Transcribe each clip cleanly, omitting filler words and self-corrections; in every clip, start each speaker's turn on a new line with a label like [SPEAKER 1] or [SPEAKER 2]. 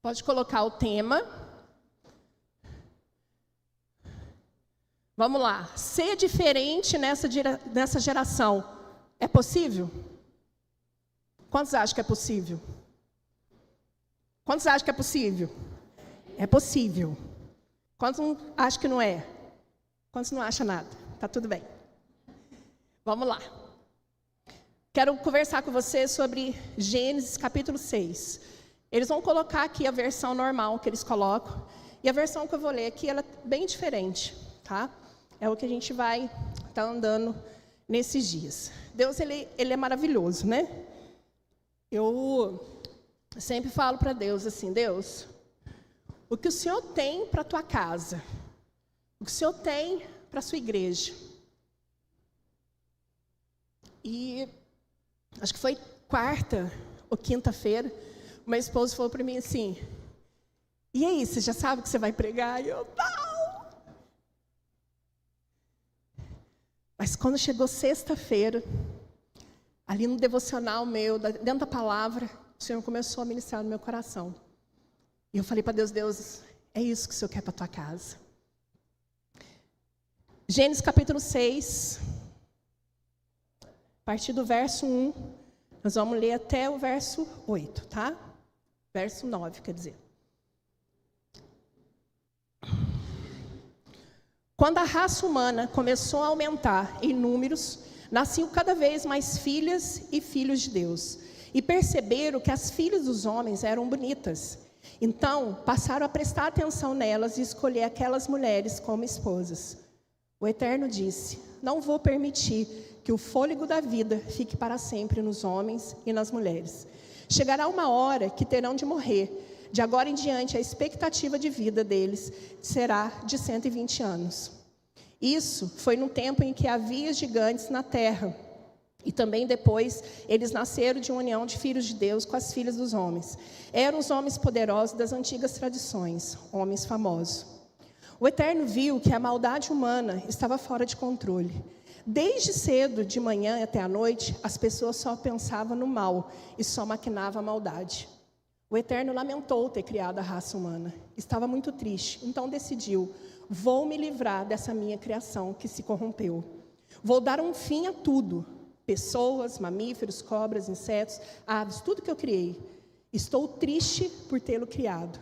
[SPEAKER 1] Pode colocar o tema. Vamos lá. Ser diferente nessa geração é possível? Quantos acham que é possível? Quantos acham que é possível? É possível. Quantos acham que não é? Quantos não acham nada? Tá tudo bem. Vamos lá. Quero conversar com você sobre Gênesis capítulo 6. Eles vão colocar aqui a versão normal que eles colocam. E a versão que eu vou ler aqui, ela é bem diferente, tá? É o que a gente vai estar andando nesses dias. Deus, ele é maravilhoso, né? Eu sempre falo para Deus assim, Deus, o que o Senhor tem para a tua casa? O que o Senhor tem para a sua igreja? E acho que foi quarta ou quinta-feira, o meu esposo falou para mim assim, e aí, você já sabe o que você vai pregar? E eu, não! Mas quando chegou sexta-feira, ali no devocional meu, dentro da palavra, o Senhor começou a ministrar no meu coração. E eu falei para Deus, Deus, é isso que o Senhor quer para a tua casa. Gênesis capítulo 6, a partir do verso 1, nós vamos ler até o verso 8, tá? Verso 9, quer dizer. Quando a raça humana começou a aumentar em números, nasciam cada vez mais filhas e filhos de Deus. E perceberam que as filhas dos homens eram bonitas. Então, passaram a prestar atenção nelas e escolher aquelas mulheres como esposas. O Eterno disse, não vou permitir que o fôlego da vida fique para sempre nos homens e nas mulheres. Chegará uma hora que terão de morrer. De agora em diante, a expectativa de vida deles será de 120 anos. Isso foi no tempo em que havia gigantes na terra. E também depois, eles nasceram de uma união de filhos de Deus com as filhas dos homens. Eram os homens poderosos das antigas tradições, homens famosos. O Eterno viu que a maldade humana estava fora de controle. Desde cedo, de manhã até à noite, as pessoas só pensavam no mal e só maquinavam a maldade. O Eterno lamentou ter criado a raça humana. Estava muito triste, então decidiu, vou me livrar dessa minha criação que se corrompeu. Vou dar um fim a tudo, pessoas, mamíferos, cobras, insetos, aves, tudo que eu criei. Estou triste por tê-lo criado.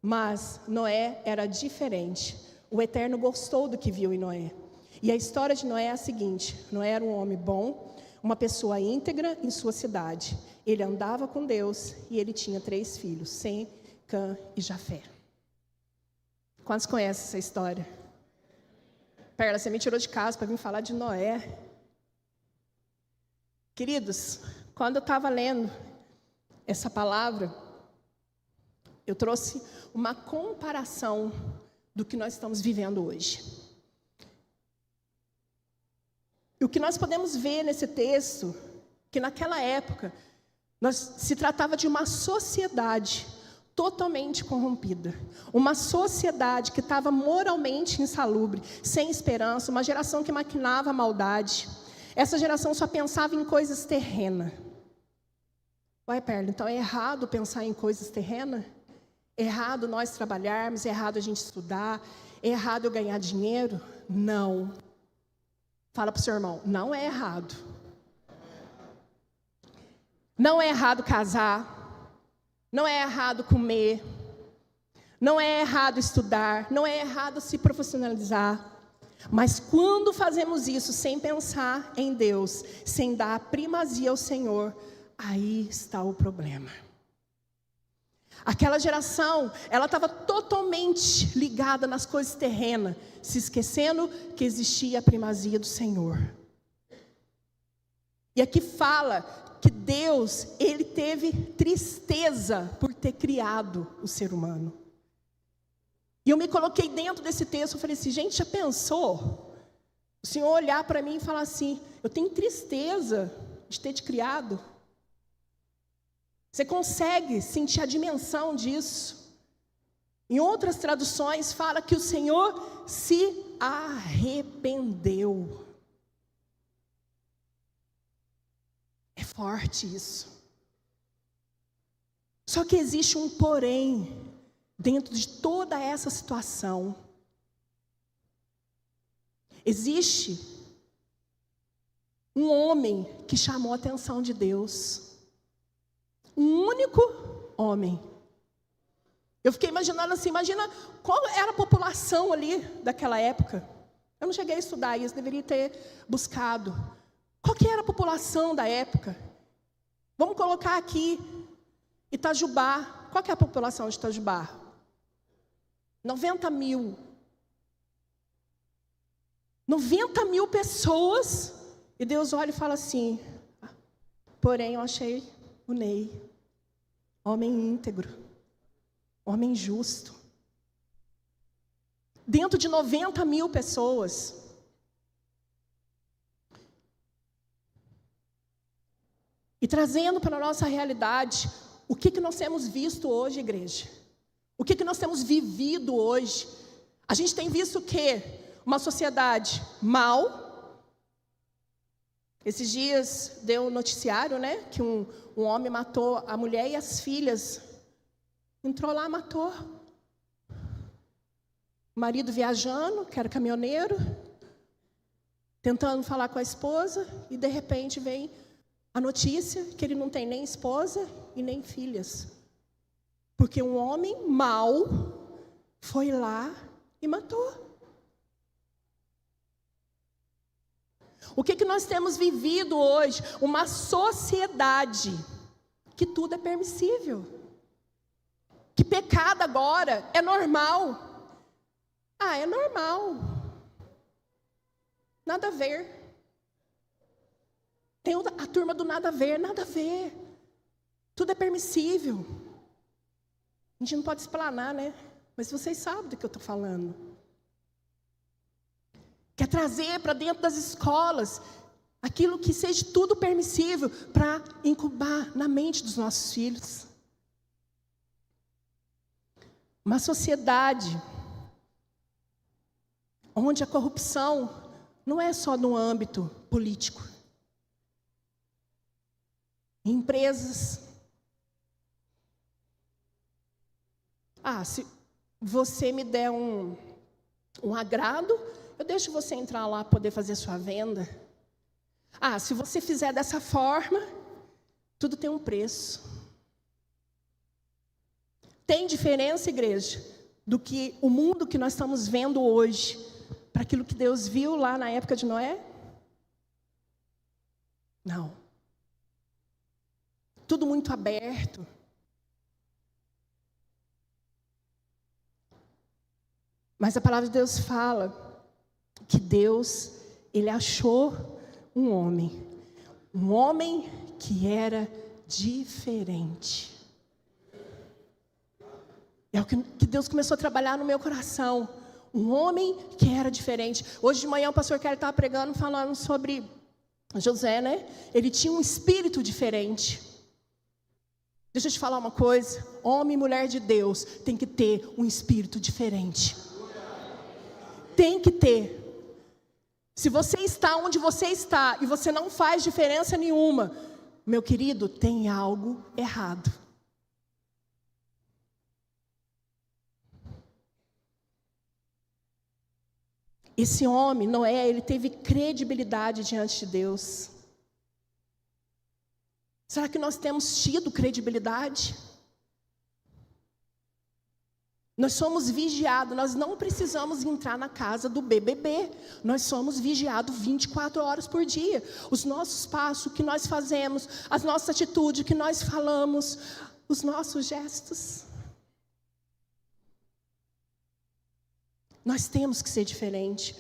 [SPEAKER 1] Mas Noé era diferente. O Eterno gostou do que viu em Noé. E a história de Noé é a seguinte, Noé era um homem bom, uma pessoa íntegra em sua cidade. Ele andava com Deus e ele tinha 3 filhos, Sem, Cã e Jafé. Quantos conhecem essa história? Perla, você me tirou de casa para vir falar de Noé. Queridos, quando eu estava lendo essa palavra, eu trouxe uma comparação do que nós estamos vivendo hoje. E o que nós podemos ver nesse texto, que naquela época, se tratava de uma sociedade totalmente corrompida. Uma sociedade que estava moralmente insalubre, sem esperança, uma geração que maquinava a maldade. Essa geração só pensava em coisas terrenas. Ué, Perla, então é errado pensar em coisas terrenas? É errado nós trabalharmos? É errado a gente estudar? É errado eu ganhar dinheiro? Não. Fala para o seu irmão, não é errado. Não é errado casar. Não é errado comer. Não é errado estudar. Não é errado se profissionalizar. Mas quando fazemos isso sem pensar em Deus, sem dar primazia ao Senhor, aí está o problema. Aquela geração, ela estava totalmente ligada nas coisas terrenas, se esquecendo que existia a primazia do Senhor. E aqui fala que Deus, ele teve tristeza por ter criado o ser humano. E eu me coloquei dentro desse texto, eu falei assim, gente, já pensou? O Senhor olhar para mim e falar assim, eu tenho tristeza de ter te criado. Você consegue sentir a dimensão disso? Em outras traduções fala que o Senhor se arrependeu. É forte isso. Só que existe um porém dentro de toda essa situação. Existe um homem que chamou a atenção de Deus. Um único homem. Eu fiquei imaginando assim, imagina qual era a população ali daquela época. Eu não cheguei a estudar isso, deveria ter buscado. Qual que era a população da época? Vamos colocar aqui, Itajubá. Qual que é a população de Itajubá? 90 mil. 90 mil pessoas. E Deus olha e fala assim, porém eu achei o Ney, homem íntegro, homem justo. Dentro de 90 mil pessoas. E trazendo para a nossa realidade, o que nós temos visto hoje, igreja? O que nós temos vivido hoje? A gente tem visto o quê? Uma sociedade mal. Esses dias deu um noticiário, né? Que um homem matou a mulher e as filhas. Entrou lá, matou. O marido viajando, que era caminhoneiro, tentando falar com a esposa, e de repente vem a notícia que ele não tem nem esposa e nem filhas. Porque um homem mau foi lá e matou. O que nós temos vivido hoje? Uma sociedade que tudo é permissível. Que pecado agora é normal. Ah, é normal. Nada a ver. Tem a turma do nada a ver, nada a ver. Tudo é permissível. A gente não pode explanar, né? Mas vocês sabem do que eu estou falando. Quer trazer para dentro das escolas aquilo que seja tudo permissível para incubar na mente dos nossos filhos. Uma sociedade onde a corrupção não é só no âmbito político. Em empresas. Se você me der um agrado, eu deixo você entrar lá poder fazer sua venda. Se você fizer dessa forma, tudo tem um preço. Tem diferença, igreja, do que o mundo que nós estamos vendo hoje para aquilo que Deus viu lá na época de Noé? Não. Tudo muito aberto. Mas a palavra de Deus fala que Deus, Ele achou um homem que era diferente. É o que Deus começou a trabalhar no meu coração. Um homem que era diferente. Hoje de manhã o pastor Kelly estava pregando, falando sobre José, né? Ele tinha um espírito diferente. Deixa eu te falar uma coisa. Homem e mulher de Deus tem que ter um espírito diferente. Tem que ter. Se você está onde você está e você não faz diferença nenhuma, meu querido, tem algo errado. Esse homem, Noé, ele teve credibilidade diante de Deus. Será que nós temos tido credibilidade? Nós somos vigiados, nós não precisamos entrar na casa do BBB. Nós somos vigiados 24 horas por dia. Os nossos passos, o que nós fazemos, as nossas atitudes, o que nós falamos, os nossos gestos. Nós temos que ser diferente.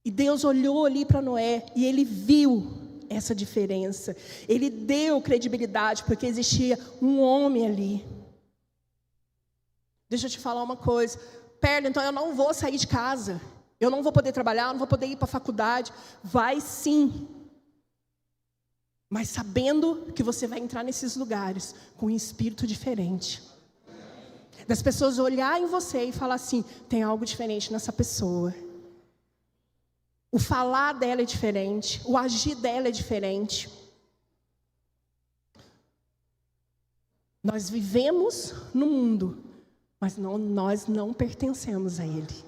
[SPEAKER 1] E Deus olhou ali para Noé e Ele viu essa diferença. Ele deu credibilidade porque existia um homem ali. Deixa eu te falar uma coisa. Perla, então eu não vou sair de casa. Eu não vou poder trabalhar, eu não vou poder ir para a faculdade. Vai sim. Mas sabendo que você vai entrar nesses lugares com um espírito diferente. Das pessoas olhar em você e falar assim, tem algo diferente nessa pessoa. O falar dela é diferente, o agir dela é diferente. Nós vivemos no mundo, mas nós não pertencemos a ele.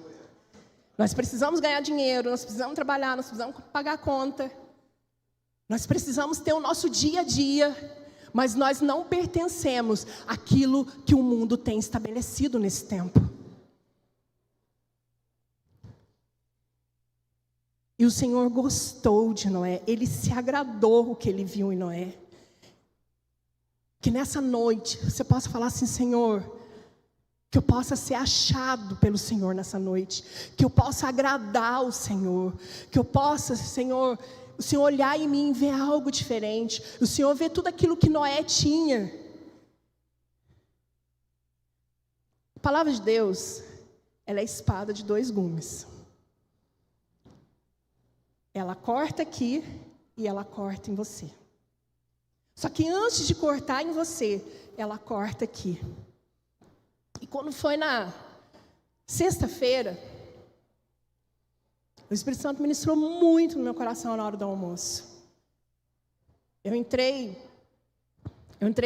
[SPEAKER 1] Nós precisamos ganhar dinheiro, nós precisamos trabalhar, nós precisamos pagar a conta. Nós precisamos ter o nosso dia a dia, mas nós não pertencemos àquilo que o mundo tem estabelecido nesse tempo. E o Senhor gostou de Noé, Ele se agradou do que Ele viu em Noé. Que nessa noite você possa falar assim: Senhor, que eu possa ser achado pelo Senhor nessa noite, que eu possa agradar o Senhor, que eu possa, Senhor, o Senhor olhar em mim e ver algo diferente, o Senhor ver tudo aquilo que Noé tinha. A palavra de Deus, ela é a espada de 2 gumes. Ela corta aqui e ela corta em você. Só que antes de cortar em você, ela corta aqui. E quando foi na sexta-feira, o Espírito Santo ministrou muito no meu coração na hora do almoço. Eu entrei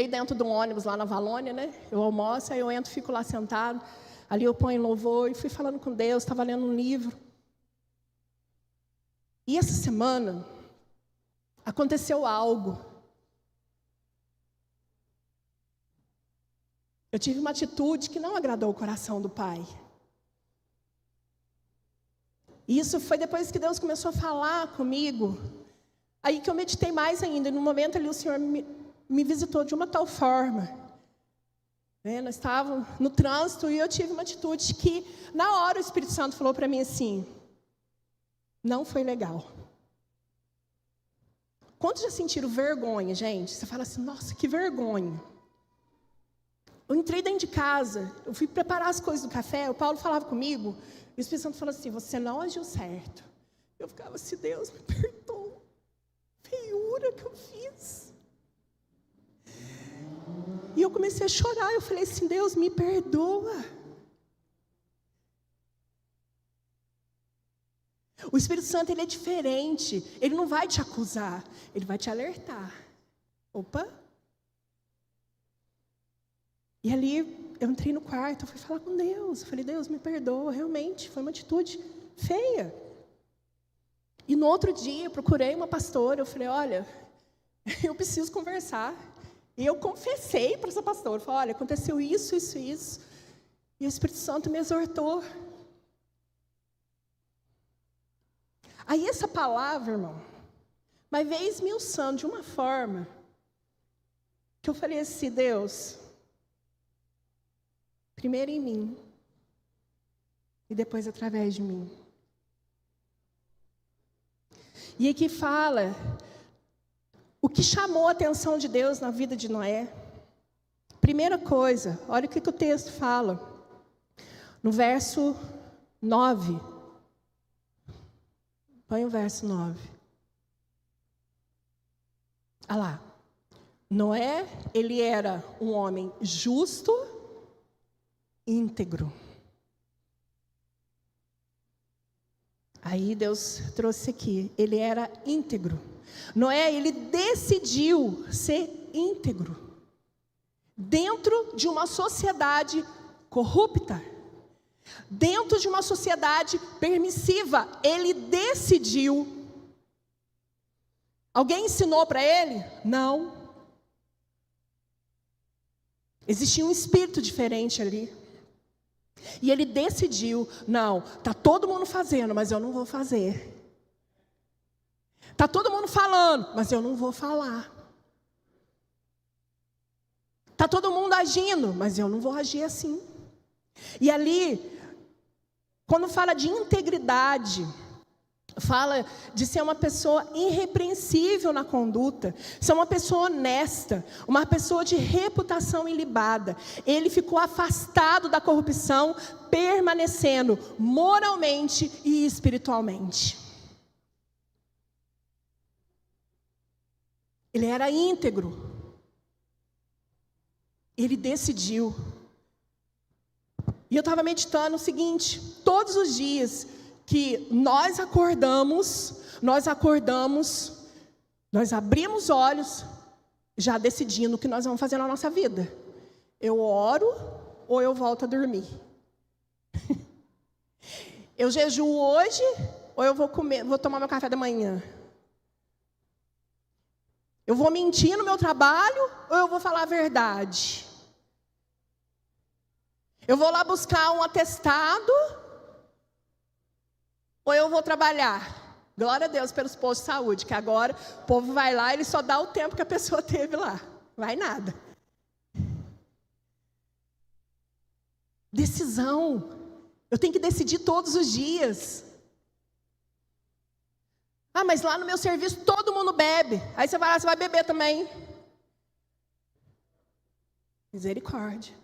[SPEAKER 1] dentro de um ônibus lá na Valônia, né? Eu almoço, aí eu entro, fico lá sentado. Ali eu ponho louvor e fui falando com Deus, estava lendo um livro. E essa semana aconteceu algo. Eu tive uma atitude que não agradou o coração do Pai. E isso foi depois que Deus começou a falar comigo. Aí que eu meditei mais ainda. E no momento ali o Senhor me visitou de uma tal forma. Nós estávamos no trânsito e eu tive uma atitude que, na hora, o Espírito Santo falou para mim assim: não foi legal. Quantos já sentiram vergonha, gente? Você fala assim: nossa, que vergonha. Eu entrei dentro de casa, eu fui preparar as coisas do café, o Paulo falava comigo, e o Espírito Santo falou assim: você não agiu certo. Eu ficava assim: Deus, me perdoa, feiura que eu fiz. E eu comecei a chorar, eu falei assim: Deus, me perdoa. O Espírito Santo, ele é diferente, ele não vai te acusar, ele vai te alertar. Opa! E ali, eu entrei no quarto, eu fui falar com Deus. Eu falei: Deus, me perdoa, realmente, foi uma atitude feia. E no outro dia, eu procurei uma pastora, eu falei: olha, eu preciso conversar. E eu confessei para essa pastora, eu falei: olha, aconteceu isso, isso, isso. E o Espírito Santo me exortou. Aí essa palavra, irmão, mas veio esmiuçando de uma forma que eu falei assim: Deus, primeiro em mim, e depois através de mim. E aqui fala o que chamou a atenção de Deus na vida de Noé. Primeira coisa, olha o que o texto fala. No verso 9. Põe o verso 9. Olha lá. Noé, ele era um homem justo, íntegro. Aí Deus trouxe aqui, ele era íntegro. Noé, ele decidiu ser íntegro. Dentro de uma sociedade corrupta, dentro de uma sociedade permissiva, ele decidiu. Alguém ensinou para ele? Não. Existia um espírito diferente ali. E ele decidiu: não, está todo mundo fazendo, mas eu não vou fazer. Está todo mundo falando, mas eu não vou falar. Está todo mundo agindo, mas eu não vou agir assim. E ali, quando fala de integridade, fala de ser uma pessoa irrepreensível na conduta, ser uma pessoa honesta, uma pessoa de reputação ilibada. Ele ficou afastado da corrupção, permanecendo moralmente e espiritualmente. Ele era íntegro. Ele decidiu. E eu estava meditando o seguinte: todos os dias que nós acordamos, nós abrimos os olhos, já decidindo o que nós vamos fazer na nossa vida. Eu oro ou eu volto a dormir? Eu jejuo hoje ou eu vou tomar meu café da manhã? Eu vou mentir no meu trabalho ou eu vou falar a verdade? Eu vou lá buscar um atestado ou eu vou trabalhar? Glória a Deus pelos postos de saúde, que agora o povo vai lá e ele só dá o tempo que a pessoa teve lá. Vai nada. Decisão. Eu tenho que decidir todos os dias. Ah, mas lá no meu serviço todo mundo bebe. Aí você vai lá, você vai beber também. Misericórdia.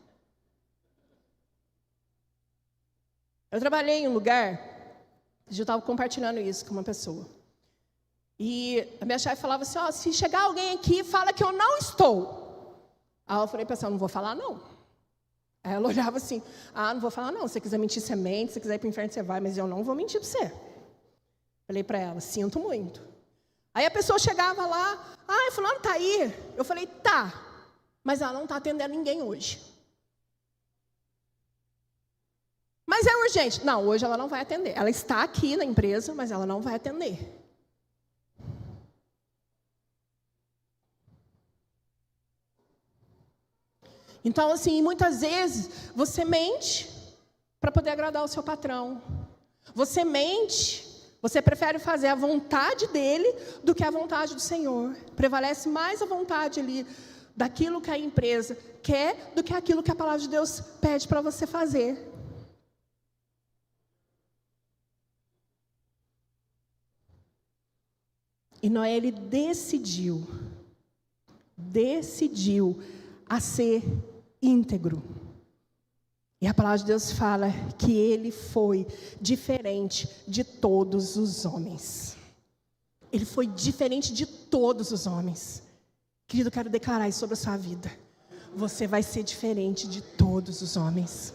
[SPEAKER 1] Eu trabalhei em um lugar, eu estava compartilhando isso com uma pessoa. E a minha chefe falava assim, ó, se chegar alguém aqui, fala que eu não estou. Aí eu falei para ela, não vou falar não. Aí ela olhava assim, não vou falar não, se você quiser mentir, você mente, se você quiser ir para o inferno, você vai, mas eu não vou mentir para você. Falei para ela, sinto muito. Aí a pessoa chegava lá, fulano está aí. Eu falei, tá, mas ela não está atendendo ninguém hoje. Mas é urgente. Não, hoje ela não vai atender. Ela está aqui na empresa, mas ela não vai atender. Então, assim, muitas vezes você mente para poder agradar o seu patrão. Você mente, você prefere fazer a vontade dele do que a vontade do Senhor. Prevalece mais a vontade ali daquilo que a empresa quer do que aquilo que a palavra de Deus pede para você fazer. E Noé, ele decidiu a ser íntegro. E a palavra de Deus fala que ele foi diferente de todos os homens. Ele foi diferente de todos os homens. Querido, eu quero declarar isso sobre a sua vida. Você vai ser diferente de todos os homens.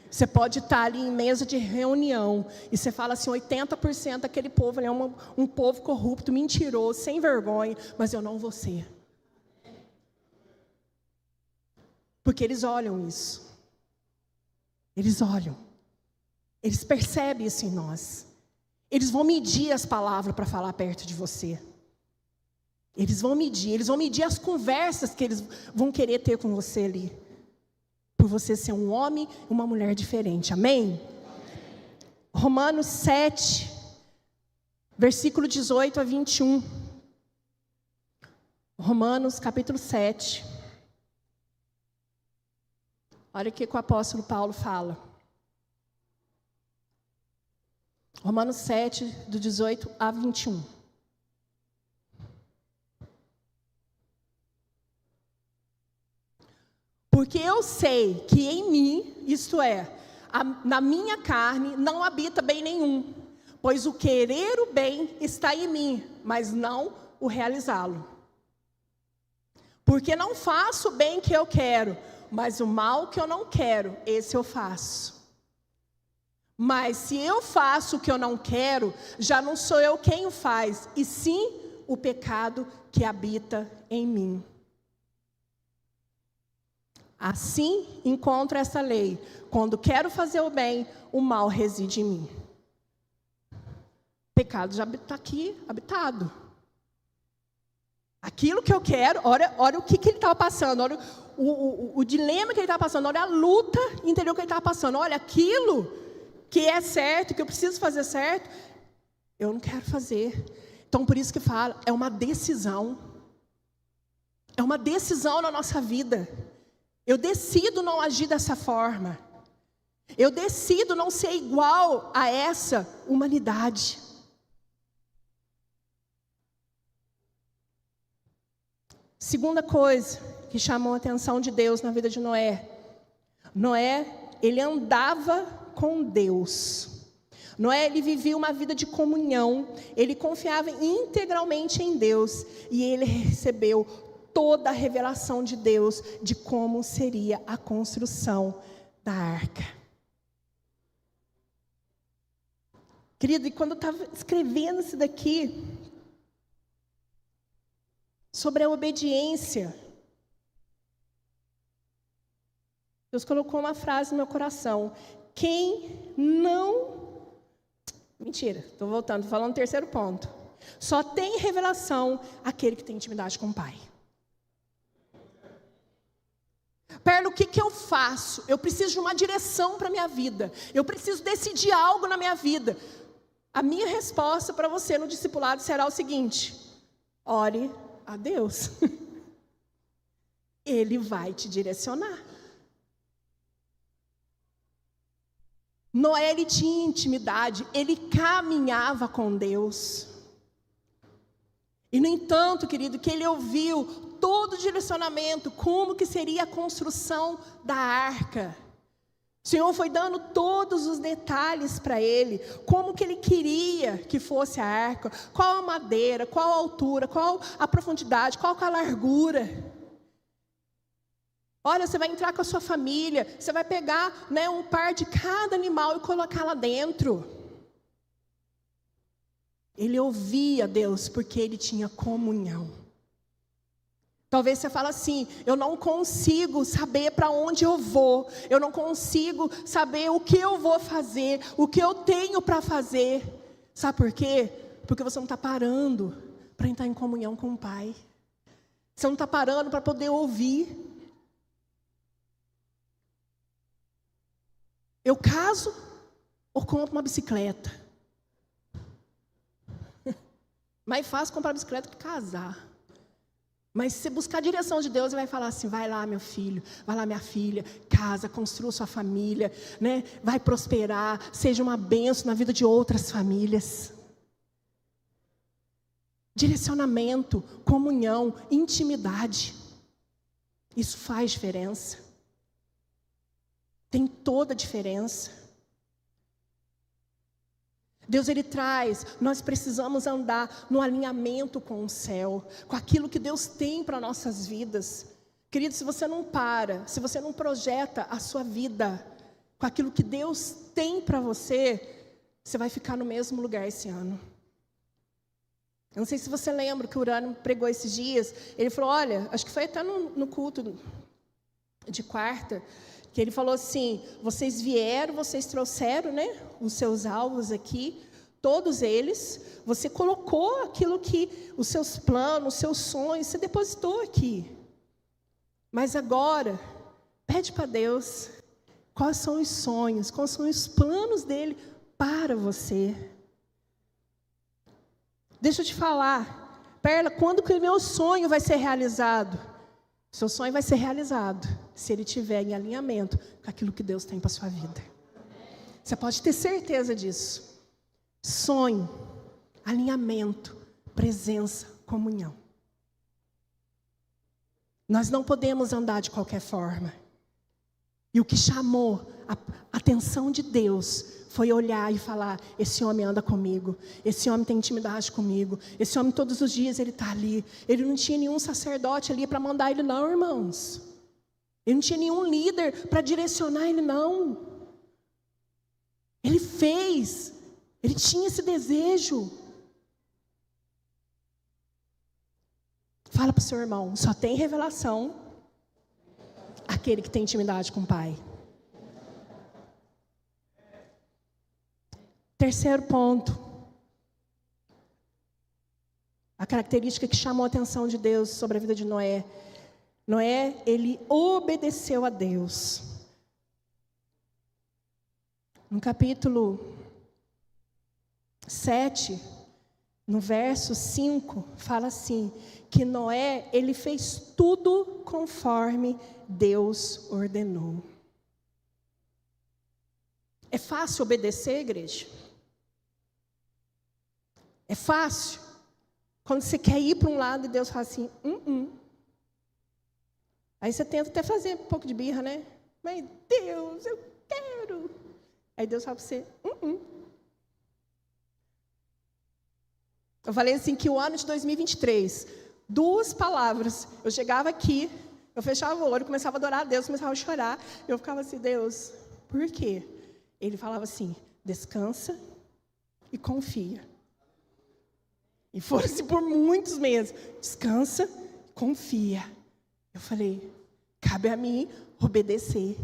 [SPEAKER 1] Você pode estar ali em mesa de reunião e você fala assim, 80% daquele povo é um povo corrupto, mentiroso, sem vergonha, mas eu não vou ser. Porque eles olham isso. Eles olham. Eles percebem isso em nós. Eles vão medir as palavras para falar perto de você. Eles vão medir as conversas que eles vão querer ter com você ali. Por você ser um homem e uma mulher diferente. Amém? Romanos 7, versículo 18 a 21. Romanos capítulo 7. Olha o que o apóstolo Paulo fala. Romanos 7, do 18 a 21. Porque eu sei que em mim, isto é, na minha carne, não habita bem nenhum. Pois o querer o bem está em mim, mas não o realizá-lo. Porque não faço o bem que eu quero, mas o mal que eu não quero, esse eu faço. Mas se eu faço o que eu não quero, já não sou eu quem o faz, e sim o pecado que habita em mim. Assim encontro essa lei. Quando quero fazer o bem, o mal reside em mim. O pecado já está aqui habitado. Aquilo que eu quero, olha o que ele estava passando, olha o dilema que ele estava passando, olha a luta interior que ele estava passando, olha aquilo que é certo, que eu preciso fazer certo, eu não quero fazer. Então por isso que fala, é uma decisão. É uma decisão na nossa vida. Eu decido não agir dessa forma. Eu decido não ser igual a essa humanidade. Segunda coisa que chamou a atenção de Deus na vida de Noé. Noé, ele andava com Deus. Noé, ele vivia uma vida de comunhão. Ele confiava integralmente em Deus. E ele recebeu toda a revelação de Deus de como seria a construção da arca. Querido, e quando eu estava escrevendo isso daqui, sobre a obediência, Deus colocou uma frase no meu coração. Quem não... Mentira, estou voltando, estou falando o terceiro ponto. Só tem revelação aquele que tem intimidade com o Pai. Perla, o que eu faço? Eu preciso de uma direção para a minha vida. Eu preciso decidir algo na minha vida. A minha resposta para você no discipulado será o seguinte: ore a Deus. Ele vai te direcionar. Noé, ele tinha intimidade, ele caminhava com Deus. E, no entanto, querido, que ele ouviu todo o direcionamento, como que seria a construção da arca. O Senhor foi dando todos os detalhes para ele, como que ele queria que fosse a arca, qual a madeira, qual a altura, qual a profundidade, qual a largura. Olha, você vai entrar com a sua família, você vai pegar, né, um par de cada animal e colocar lá dentro. Ele ouvia Deus porque ele tinha comunhão. Talvez você fale assim: eu não consigo saber para onde eu vou, eu não consigo saber o que eu vou fazer, o que eu tenho para fazer. Sabe por quê? Porque você não está parando para entrar em comunhão com o Pai. Você não está parando para poder ouvir. Eu caso ou compro uma bicicleta? Mais fácil comprar bicicleta que casar. Mas se você buscar a direção de Deus, Ele vai falar assim: vai lá, meu filho, vai lá, minha filha, casa, construa sua família, né? Vai prosperar, seja uma bênção na vida de outras famílias. Direcionamento, comunhão, intimidade. Isso faz diferença. Tem toda a diferença. Deus, Ele traz, nós precisamos andar no alinhamento com o céu, com aquilo que Deus tem para nossas vidas. Querido, se você não para, se você não projeta a sua vida com aquilo que Deus tem para você, você vai ficar no mesmo lugar esse ano. Eu não sei se você lembra que o Urânio pregou esses dias. Ele falou, olha, acho que foi até no culto de quarta, que ele falou assim: vocês vieram, vocês trouxeram, né, os seus alvos aqui, todos eles, você colocou aquilo que, os seus planos, os seus sonhos, você depositou aqui. Mas agora, pede para Deus, quais são os sonhos, quais são os planos dele para você. Deixa eu te falar, Perla, quando que o meu sonho vai ser realizado? Seu sonho vai ser realizado se ele estiver em alinhamento com aquilo que Deus tem para a sua vida. Você pode ter certeza disso. Sonho, alinhamento, presença, comunhão. Nós não podemos andar de qualquer forma. E o que chamou a atenção de Deus foi olhar e falar: esse homem anda comigo, esse homem tem intimidade comigo, esse homem todos os dias ele está ali. Ele não tinha nenhum sacerdote ali para mandar ele não, irmãos. Ele não tinha nenhum líder para direcionar ele não. Ele fez, ele tinha esse desejo. Fala para o seu irmão: só tem revelação aquele que tem intimidade com o Pai. Terceiro ponto, a característica que chamou a atenção de Deus sobre a vida de Noé. Noé, ele obedeceu a Deus. No capítulo 7, no verso 5, fala assim, que Noé, ele fez tudo conforme Deus ordenou. É fácil obedecer, igreja? É fácil? Quando você quer ir para um lado e Deus fala assim, Aí você tenta até fazer um pouco de birra, né? Mas Deus, eu quero. Aí Deus fala para você, Eu falei assim que o ano de 2023, 2 palavras, eu chegava aqui, eu fechava o olho, começava a adorar a Deus, começava a chorar, eu ficava assim, Deus, por quê? Ele falava assim, descansa e confia. E foram assim por muitos meses, descansa, confia. Eu falei, cabe a mim obedecer.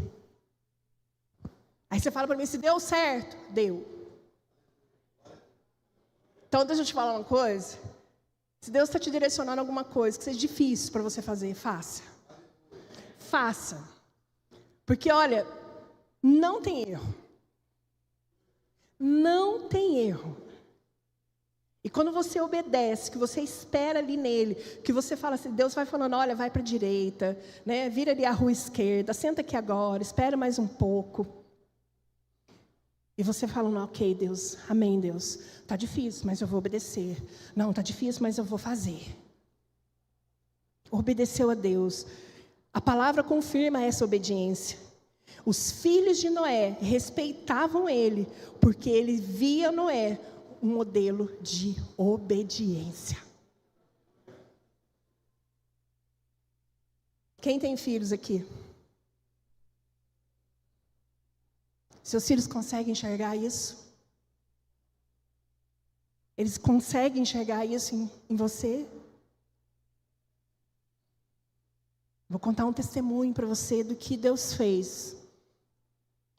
[SPEAKER 1] Aí você fala para mim, se deu certo? Deu. Então, deixa eu te falar uma coisa. Se Deus está te direcionando a alguma coisa que seja difícil para você fazer, faça. Faça. Porque, olha, não tem erro. Não tem erro. E quando você obedece, que você espera ali nele, que você fala assim, Deus vai falando, olha, vai para a direita, né? Vira ali a rua esquerda, senta aqui agora, espera mais um pouco. E você fala, não, ok, Deus, amém, Deus. Está difícil, mas eu vou obedecer. Não, está difícil, mas eu vou fazer. Obedeceu a Deus. A palavra confirma essa obediência. Os filhos de Noé respeitavam ele, porque ele via Noé um modelo de obediência. Quem tem filhos aqui? Seus filhos conseguem enxergar isso? Eles conseguem enxergar isso em você? Vou contar um testemunho para você do que Deus fez.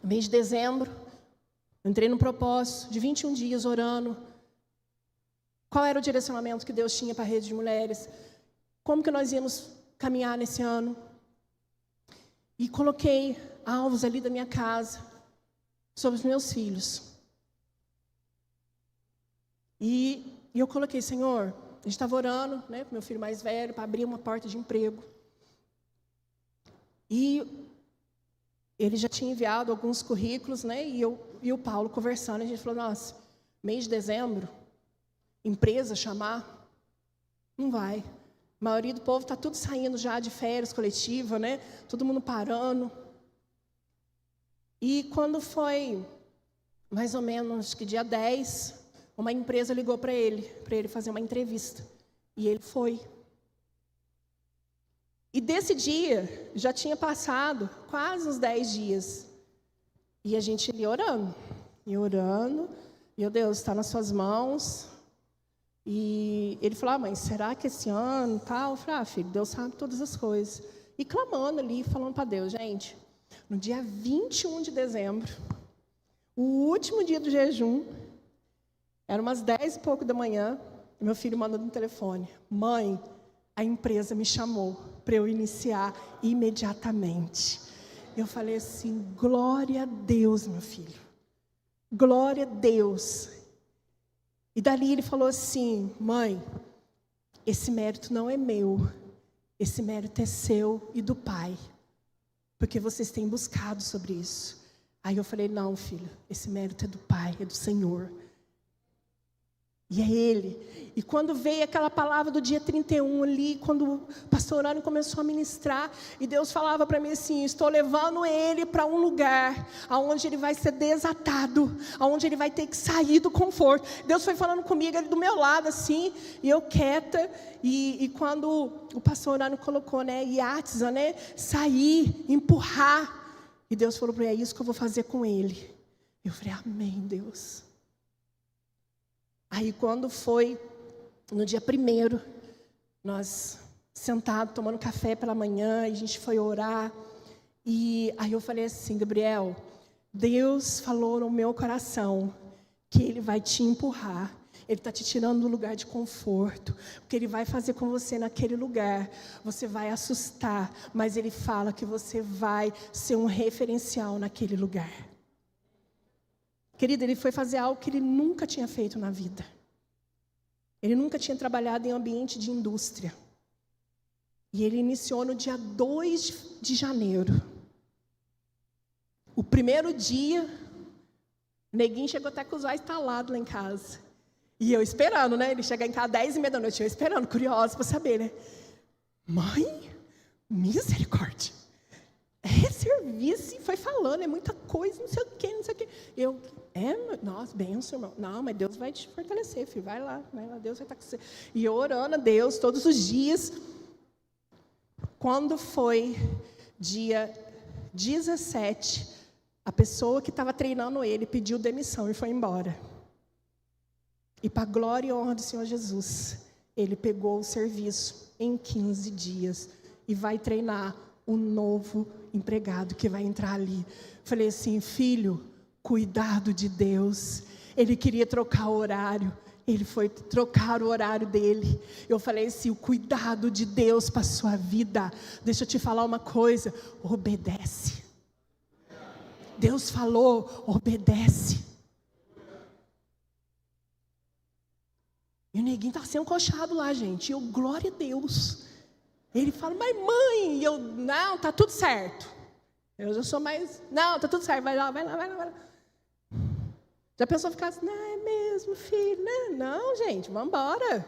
[SPEAKER 1] No mês de dezembro, eu entrei num propósito de 21 dias orando. Qual era o direcionamento que Deus tinha para a rede de mulheres? Como que nós íamos caminhar nesse ano? E coloquei alvos ali da minha casa sobre os meus filhos. E eu coloquei, Senhor, a gente estava orando, né, com meu filho mais velho, para abrir uma porta de emprego. E ele já tinha enviado alguns currículos, né, e o Paulo conversando, a gente falou, nossa, mês de dezembro, empresa chamar, não vai. A maioria do povo está tudo saindo já de férias coletiva, né, todo mundo parando. E quando foi, mais ou menos, que dia 10, uma empresa ligou para ele fazer uma entrevista. E ele foi. E desse dia, já tinha passado quase uns 10 dias. E a gente ia orando. Meu Deus, está nas suas mãos. E ele falou, mãe, será que esse ano, tal? Eu falei, filho, Deus sabe todas as coisas. E clamando ali, falando para Deus, gente, no dia 21 de dezembro, o último dia do jejum, era umas 10 e pouco da manhã, meu filho mandou no telefone, mãe, a empresa me chamou para eu iniciar imediatamente. Eu falei assim, glória a Deus, meu filho, glória a Deus. E dali ele falou assim, mãe, esse mérito não é meu, esse mérito é seu e do pai, porque vocês têm buscado sobre isso. Aí eu falei, não, filho, esse mérito é do pai, é do Senhor. E é ele. E quando veio aquela palavra do dia 31 ali, quando o pastor Orânio começou a ministrar, e Deus falava para mim assim, estou levando ele para um lugar onde ele vai ser desatado, onde ele vai ter que sair do conforto. Deus foi falando comigo, ele do meu lado assim, e eu quieta, e quando o pastor Orânio colocou, né, Yatza, né, sair, empurrar, e Deus falou para mim, é isso que eu vou fazer com ele. Eu falei, amém, Deus. Aí quando foi no dia 1º, nós sentados, tomando café pela manhã, e a gente foi orar, e aí eu falei assim, Gabriel, Deus falou no meu coração, que Ele vai te empurrar, Ele está te tirando do lugar de conforto, o que Ele vai fazer com você naquele lugar, você vai assustar, mas Ele fala que você vai ser um referencial naquele lugar. Querido, ele foi fazer algo que ele nunca tinha feito na vida. Ele nunca tinha trabalhado em ambiente de indústria. E ele iniciou no dia 2 de janeiro. O primeiro dia, o neguinho chegou até com os olhos estalados lá em casa. E eu esperando, né? Ele chegar em casa às 10h30 da noite, eu esperando, curiosa para saber, né? Mãe, misericórdia. É serviço, e foi falando, é muita coisa, não sei o quê, não sei o quê. Eu, nossa, benção, irmão. Não, mas Deus vai te fortalecer, filho, vai lá, Deus vai estar com você. E eu orando a Deus todos os dias. Quando foi dia 17, a pessoa que estava treinando ele pediu demissão e foi embora. E para a glória e honra do Senhor Jesus, ele pegou o serviço em 15 dias e vai treinar o novo empregado que vai entrar ali. Falei assim: filho, cuidado de Deus. Ele queria trocar o horário. Ele foi trocar o horário dele. Eu falei assim: o cuidado de Deus para a sua vida. Deixa eu te falar uma coisa: obedece. Deus falou, obedece. E o neguinho está sendo coxado lá, gente. Eu, glória a Deus. Ele fala: mas mãe, e eu, não, tá tudo certo. Eu já sou mais, não, tá tudo certo, vai lá. Já pensou ficar assim: não, é mesmo, filho, né? Não, gente, vamos embora.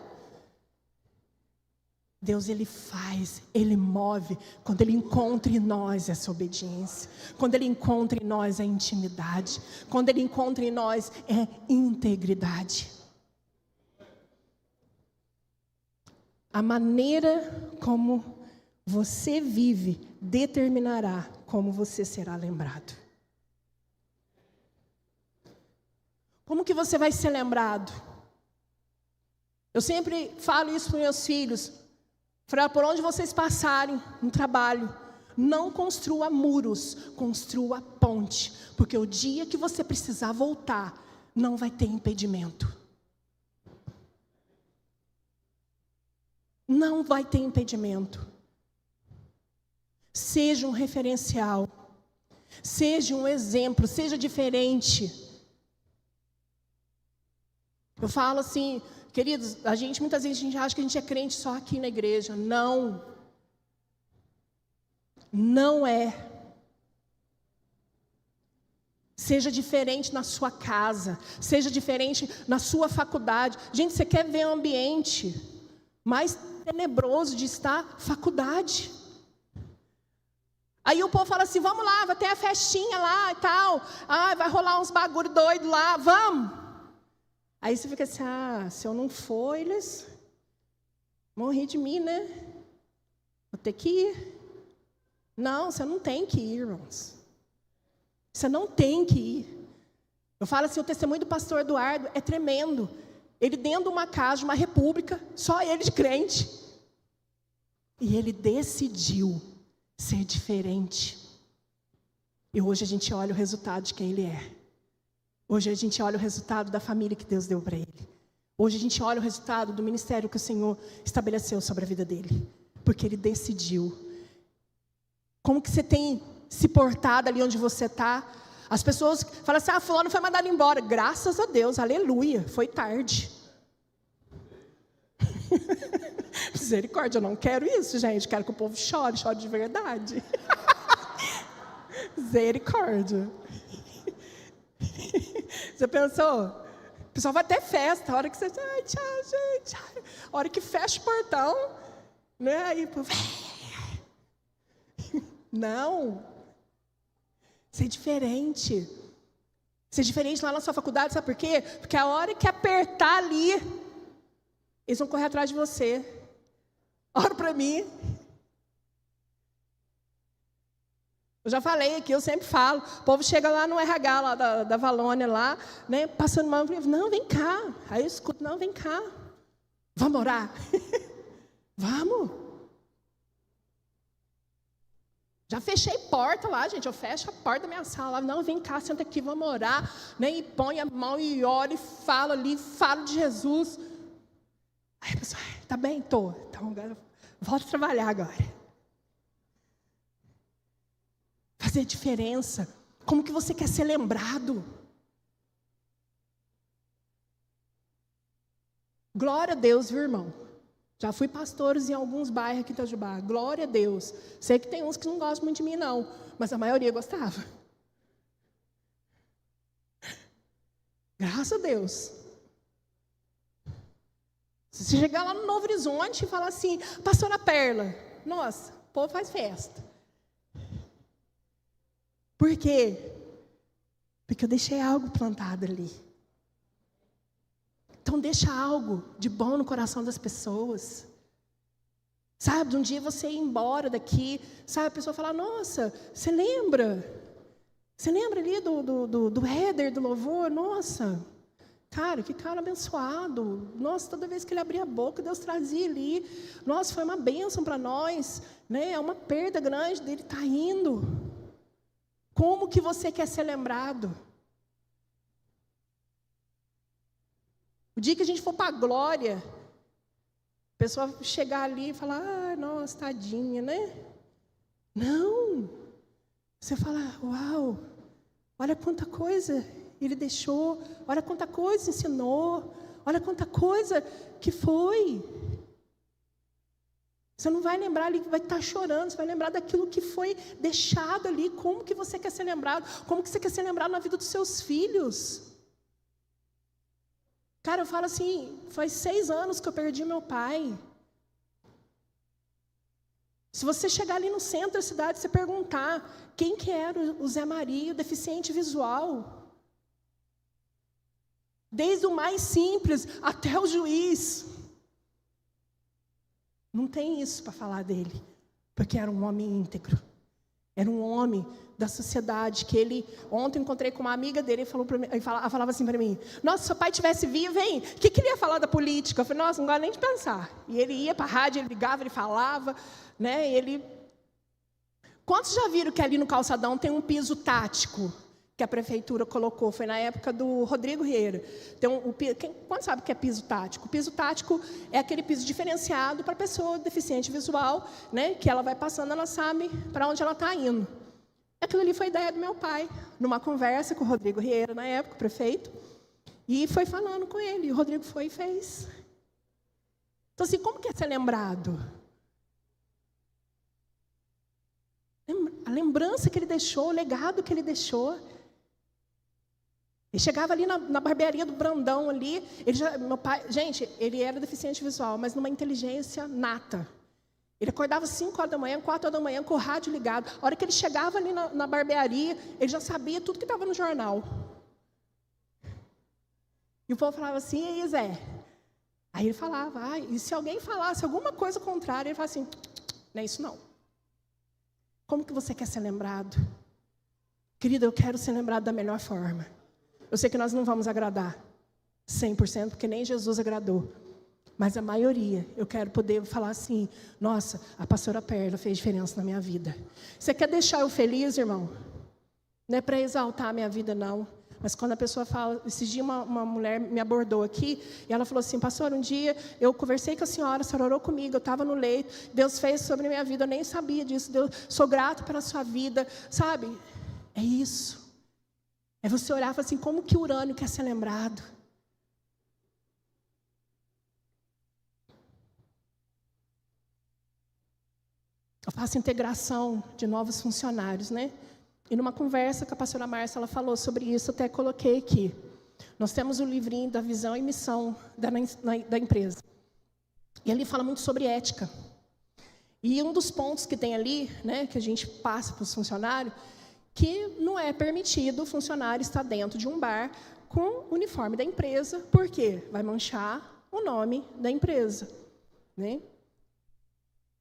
[SPEAKER 1] Deus, Ele faz, Ele move, quando Ele encontra em nós essa obediência, quando Ele encontra em nós a intimidade, quando Ele encontra em nós integridade. A maneira como você vive determinará como você será lembrado. Como que você vai ser lembrado? Eu sempre falo isso para os meus filhos. Falo: por onde vocês passarem no trabalho, não construa muros, construa ponte. Porque o dia que você precisar voltar, não vai ter impedimento. Não vai ter impedimento. Seja um referencial. Seja um exemplo, seja diferente. Eu falo assim, queridos, muitas vezes a gente acha que a gente é crente só aqui na igreja. Não. Não é. Seja diferente na sua casa, seja diferente na sua faculdade. Gente, você quer ver um ambiente mais tenebroso de estar? Faculdade. Aí o povo fala assim: vamos lá, vai ter a festinha lá e tal. Vai rolar uns bagulho doido lá, vamos. Aí você fica assim: se eu não for, eles vão rir de mim, né? Vou ter que ir. Não, você não tem que ir, irmãos. Você não tem que ir. Eu falo assim: o testemunho do pastor Eduardo é tremendo. Ele dentro de uma casa, de uma república, só ele de crente. E ele decidiu ser diferente. E hoje a gente olha o resultado de quem ele é. Hoje a gente olha o resultado da família que Deus deu para ele. Hoje a gente olha o resultado do ministério que o Senhor estabeleceu sobre a vida dele. Porque ele decidiu. Como que você tem se portado ali onde você está? As pessoas falam assim: fulano foi mandado embora. Graças a Deus, aleluia, foi tarde. Misericórdia, eu não quero isso, gente. Quero que o povo chore de verdade. Misericórdia. Você pensou? O pessoal vai ter festa, a hora que você... Ai, tchau, gente. A hora que fecha o portão, né? Aí, pô, não. Ser diferente. Ser diferente lá na sua faculdade, sabe por quê? Porque a hora que apertar ali, eles vão correr atrás de você. Ora para mim. Eu já falei aqui, eu sempre falo. O povo chega lá no RH lá da Valônia, lá, né, passando mal. Não, vem cá. Aí eu escuto: não, vem cá. Vamos orar? Vamos. Já fechei porta lá, gente. Eu fecho a porta da minha sala. Não, vem cá, senta aqui, vamos orar. Né, e põe a mão e ora e fala ali, fala de Jesus. Aí a pessoa: tá bem, tô. Então, volta a trabalhar agora. Fazer diferença. Como que você quer ser lembrado? Glória a Deus, viu, irmão? Já fui pastores em alguns bairros aqui em Itajubá. Glória a Deus. Sei que tem uns que não gostam muito de mim, não. Mas a maioria gostava. Graças a Deus. Se você chegar lá no Novo Horizonte e falar assim: pastora Perla, nossa, o povo faz festa. Por quê? Porque eu deixei algo plantado ali. Então deixa algo de bom no coração das pessoas. Sabe, de um dia você ir embora daqui, sabe, a pessoa falar: nossa, você lembra? Você lembra ali do header, do louvor? Nossa, Cara, que cara abençoado. Nossa, toda vez que ele abria a boca, Deus trazia ali. Nossa, foi uma bênção para nós, né? É uma perda grande dele estar indo. Como que você quer ser lembrado? O dia que a gente for para a glória, a pessoa chegar ali e falar, ah, nossa, tadinha, né? Não. Você fala, uau, olha quanta coisa ele deixou, olha quanta coisa ensinou, olha quanta coisa que foi. Você não vai lembrar ali, vai estar chorando, você vai lembrar daquilo que foi deixado ali. Como que você quer ser lembrado? Como que você quer ser lembrado na vida dos seus filhos? Cara, eu falo assim, faz 6 anos que eu perdi meu pai. Se você chegar ali no centro da cidade, você perguntar quem que era o Zé Maria, o deficiente visual. Desde o mais simples até o juiz. Não tem isso para falar dele, porque era um homem íntegro. Era um homem da sociedade, que ele... Ontem eu encontrei com uma amiga dele, ele falava assim para mim, nossa, se seu pai tivesse vivo, hein? O que ele ia falar da política? Eu falei, nossa, não gosto nem de pensar. E ele ia para a rádio, ele ligava, ele falava, né? Quantos já viram que ali no calçadão tem um piso tático que a prefeitura colocou? Foi na época do Rodrigo Rieira. Quantos sabe o que é piso tático? O piso tático é aquele piso diferenciado para a pessoa deficiente visual, né? Que ela vai passando, ela sabe para onde ela está indo. Aquilo ali foi ideia do meu pai, numa conversa com o Rodrigo Rieira, na época, o prefeito, e foi falando com ele, e o Rodrigo foi e fez. Então, assim, como que é ser lembrado? A lembrança que ele deixou, o legado que ele deixou. Ele chegava ali na barbearia do Brandão ali, meu pai, gente, ele era deficiente visual, mas numa inteligência nata. Ele acordava às 5 horas da manhã, 4 horas da manhã, com o rádio ligado. A hora que ele chegava ali na barbearia, ele já sabia tudo que estava no jornal. E o povo falava assim, e aí, Zé? Aí ele falava, e se alguém falasse alguma coisa contrária, ele falava assim, não é isso não. Como que você quer ser lembrado? Querida, eu quero ser lembrado da melhor forma. Eu sei que nós não vamos agradar 100%, porque nem Jesus agradou. Mas a maioria, eu quero poder falar assim, nossa, a pastora Perla fez diferença na minha vida. Você quer deixar eu feliz, irmão? Não é para exaltar a minha vida, não. Mas quando a pessoa fala, esses dias uma mulher me abordou aqui, e ela falou assim, pastor, um dia eu conversei com a senhora orou comigo, eu estava no leito, Deus fez sobre a minha vida, eu nem sabia disso, Deus, sou grato pela sua vida, sabe? É isso. É você olhar e falar assim, como que Urânio quer ser lembrado? Eu faço integração de novos funcionários, né? E numa conversa com a pastora Márcia, ela falou sobre isso, até coloquei aqui. Nós temos o livrinho da visão e missão da empresa. E ali fala muito sobre ética. E um dos pontos que tem ali, né, que a gente passa para os funcionários, que não é permitido o funcionário estar dentro de um bar com o uniforme da empresa, porque vai manchar o nome da empresa, né?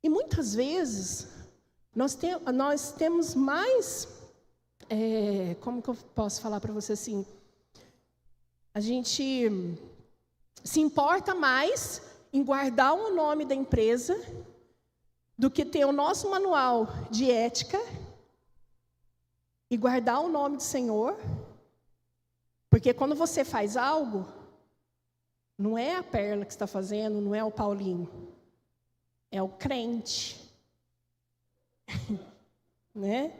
[SPEAKER 1] E muitas vezes, nós temos mais... como que eu posso falar para você assim? A gente se importa mais em guardar o nome da empresa do que ter o nosso manual de ética e guardar o nome do Senhor. Porque quando você faz algo, não é a Perla que está fazendo, não é o Paulinho. É o crente. Né?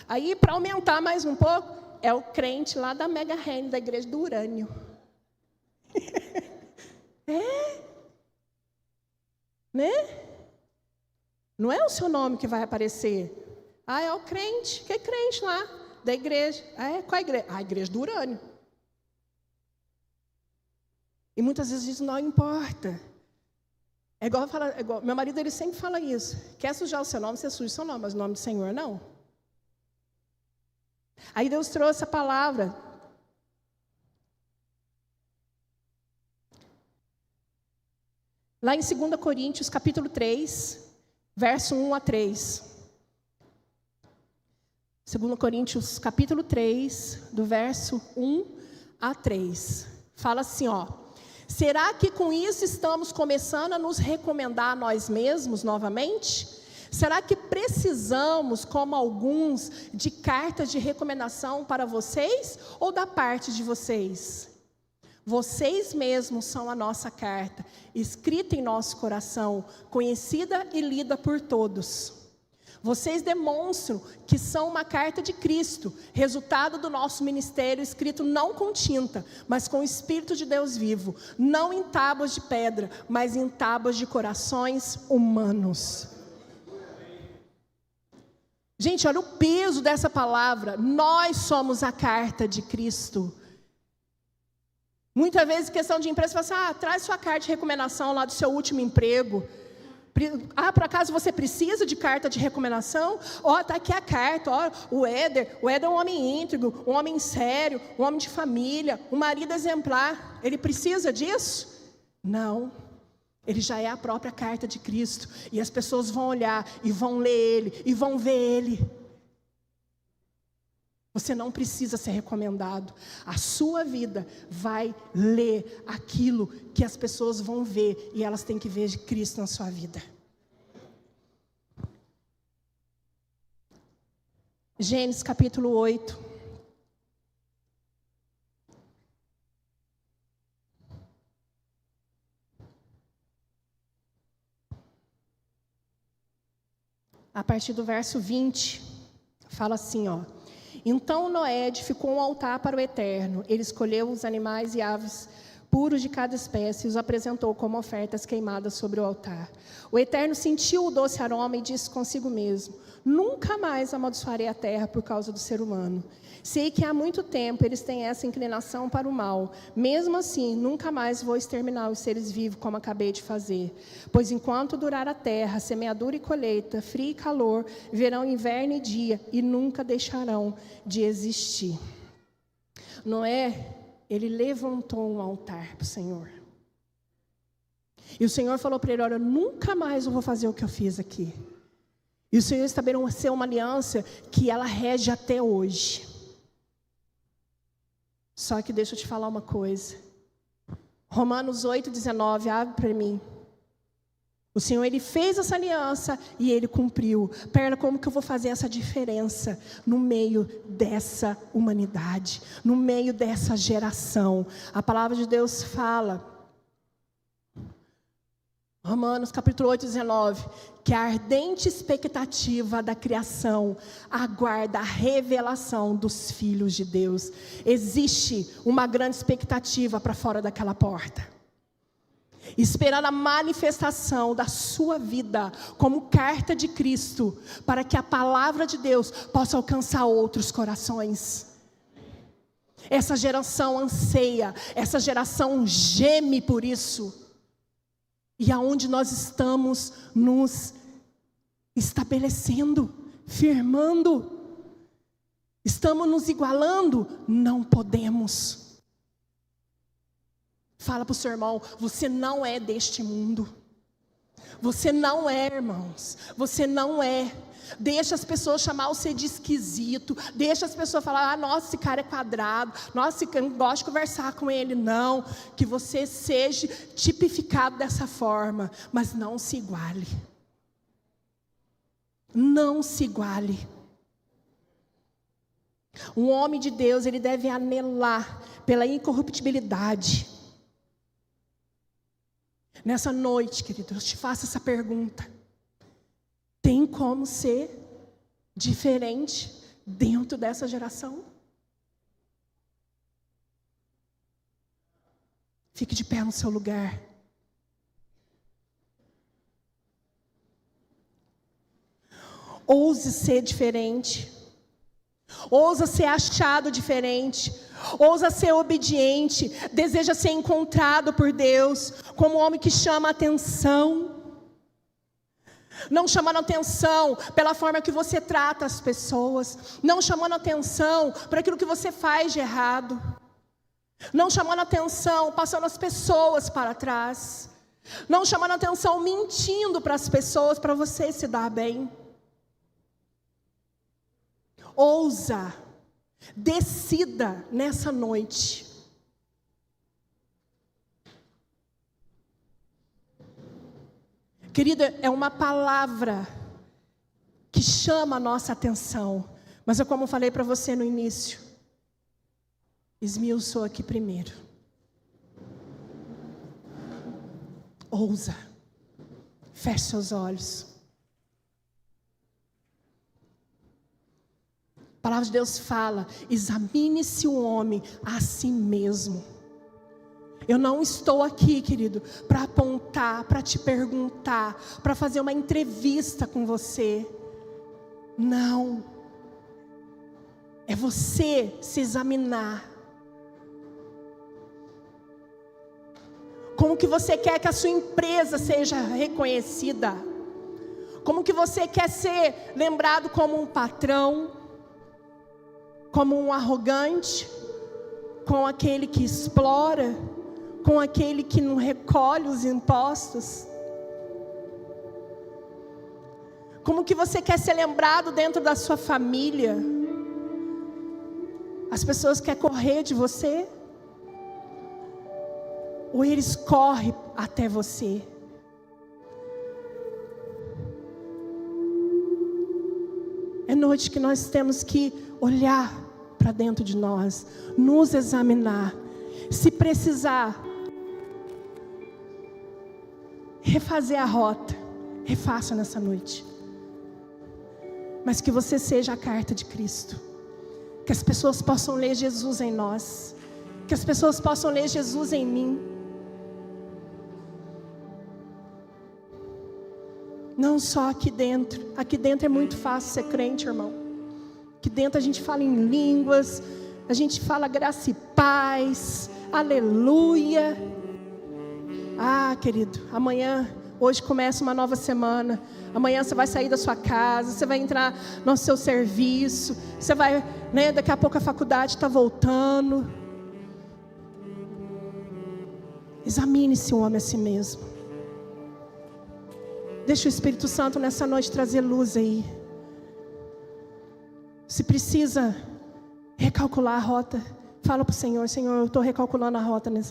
[SPEAKER 1] Aí, para aumentar mais um pouco, é o crente lá da Mega Reine, da igreja do Urânio. Né? Não é o seu nome que vai aparecer. É o crente. Que crente lá, da igreja. Qual a igreja? A igreja do Urânio. E muitas vezes diz, não importa. Meu marido ele sempre fala isso. Quer sujar o seu nome, você suja o seu nome, mas o nome do Senhor não. Aí Deus trouxe a palavra. Lá em 2 Coríntios, capítulo 3, verso 1 a 3. 2 Coríntios, capítulo 3, do verso 1 a 3. Fala assim, ó: será que com isso estamos começando a nos recomendar a nós mesmos novamente? Será que precisamos, como alguns, de cartas de recomendação para vocês ou da parte de vocês? Vocês mesmos são a nossa carta, escrita em nosso coração, conhecida e lida por todos. Vocês demonstram que são uma carta de Cristo, resultado do nosso ministério, escrito não com tinta, mas com o Espírito de Deus vivo, não em tábuas de pedra, mas em tábuas de corações humanos. Gente, olha o peso dessa palavra. Nós somos a carta de Cristo. Muitas vezes, questão de empresa, você fala assim: traz sua carta de recomendação lá do seu último emprego. Por acaso você precisa de carta de recomendação? Está aqui a carta. O Éder é um homem íntegro, um homem sério, um homem de família, um marido exemplar. Ele precisa disso? Não. Ele já é a própria carta de Cristo. E as pessoas vão olhar e vão ler ele e vão ver ele. Você não precisa ser recomendado. A sua vida vai ler aquilo que as pessoas vão ver. E elas têm que ver de Cristo na sua vida. Gênesis capítulo 8. A partir do verso 20. Fala assim, ó: então Noé edificou um altar para o Eterno. Ele escolheu os animais e aves puros de cada espécie e os apresentou como ofertas queimadas sobre o altar. O Eterno sentiu o doce aroma e disse consigo mesmo: nunca mais amaldiçoarei a terra por causa do ser humano. Sei que há muito tempo eles têm essa inclinação para o mal. Mesmo assim, nunca mais vou exterminar os seres vivos como acabei de fazer. Pois enquanto durar a terra, semeadura e colheita, frio e calor, verão inverno e dia, e nunca deixarão de existir. Noé, ele levantou um altar para o Senhor. E o Senhor falou para ele: olha, nunca mais eu vou fazer o que eu fiz aqui. E o Senhor estabeleceu uma aliança que ela rege até hoje. Só que deixa eu te falar uma coisa. Romanos 8,19, abre para mim. O Senhor, Ele fez essa aliança e Ele cumpriu. Perla, como que eu vou fazer essa diferença no meio dessa humanidade, no meio dessa geração? A palavra de Deus fala, Romanos capítulo 8, 19, que a ardente expectativa da criação aguarda a revelação dos filhos de Deus. Existe uma grande expectativa para fora daquela porta, esperando a manifestação da sua vida como carta de Cristo, para que a palavra de Deus possa alcançar outros corações. Essa geração anseia, essa geração geme por isso. E aonde nós estamos nos estabelecendo, firmando, estamos nos igualando, não podemos. Fala para o seu irmão: você não é deste mundo. Você não é, irmãos, você não é. Deixa as pessoas chamar você de esquisito. Deixa as pessoas falar: nossa, esse cara é quadrado. Nossa, eu não gosto de conversar com ele. Não, que você seja tipificado dessa forma. Mas não se iguale. Não se iguale. Um homem de Deus, ele deve anelar pela incorruptibilidade. Nessa noite, querido, eu te faço essa pergunta: tem como ser diferente dentro dessa geração? Fique de pé no seu lugar. Ouse ser diferente. Ousa ser achado diferente. Ousa ser obediente. Deseja ser encontrado por Deus como um homem que chama a atenção. Não chamando atenção pela forma que você trata as pessoas. Não chamando atenção por aquilo que você faz de errado. Não chamando atenção passando as pessoas para trás. Não chamando atenção mentindo para as pessoas para você se dar bem. Ousa, decida nessa noite Querida, é uma palavra que chama a nossa atenção. Mas é como eu falei para você no início. Esmiuçou aqui primeiro. Ousa. Feche seus olhos. A palavra de Deus fala: examine-se o homem a si mesmo. Eu não estou aqui, querido, para apontar, para te perguntar, para fazer uma entrevista com você. Não. É você se examinar. Como que você quer que a sua empresa seja reconhecida? Como que você quer ser lembrado como um patrão? Como um arrogante? Com aquele que explora? Com aquele que não recolhe os impostos? Como que você quer ser lembrado dentro da sua família? As pessoas querem correr de você? Ou eles correm até você? É noite que nós temos que olhar para dentro de nós, nos examinar. Se precisar refazer a rota, refaça nessa noite. Mas que você seja a carta de Cristo. Que as pessoas possam ler Jesus em nós. Que as pessoas possam ler Jesus em mim. Não só aqui dentro. Aqui dentro é muito fácil ser crente, irmão. Aqui dentro a gente fala em línguas. A gente fala graça e paz. Aleluia. Ah, querido, hoje começa uma nova semana. Amanhã você vai sair da sua casa, você vai entrar no seu serviço, você vai, daqui a pouco a faculdade está voltando. Examine-se o homem a si mesmo. Deixa o Espírito Santo nessa noite trazer luz aí. Se precisa recalcular a rota, fala para o Senhor: Senhor, eu estou recalculando a rota nessa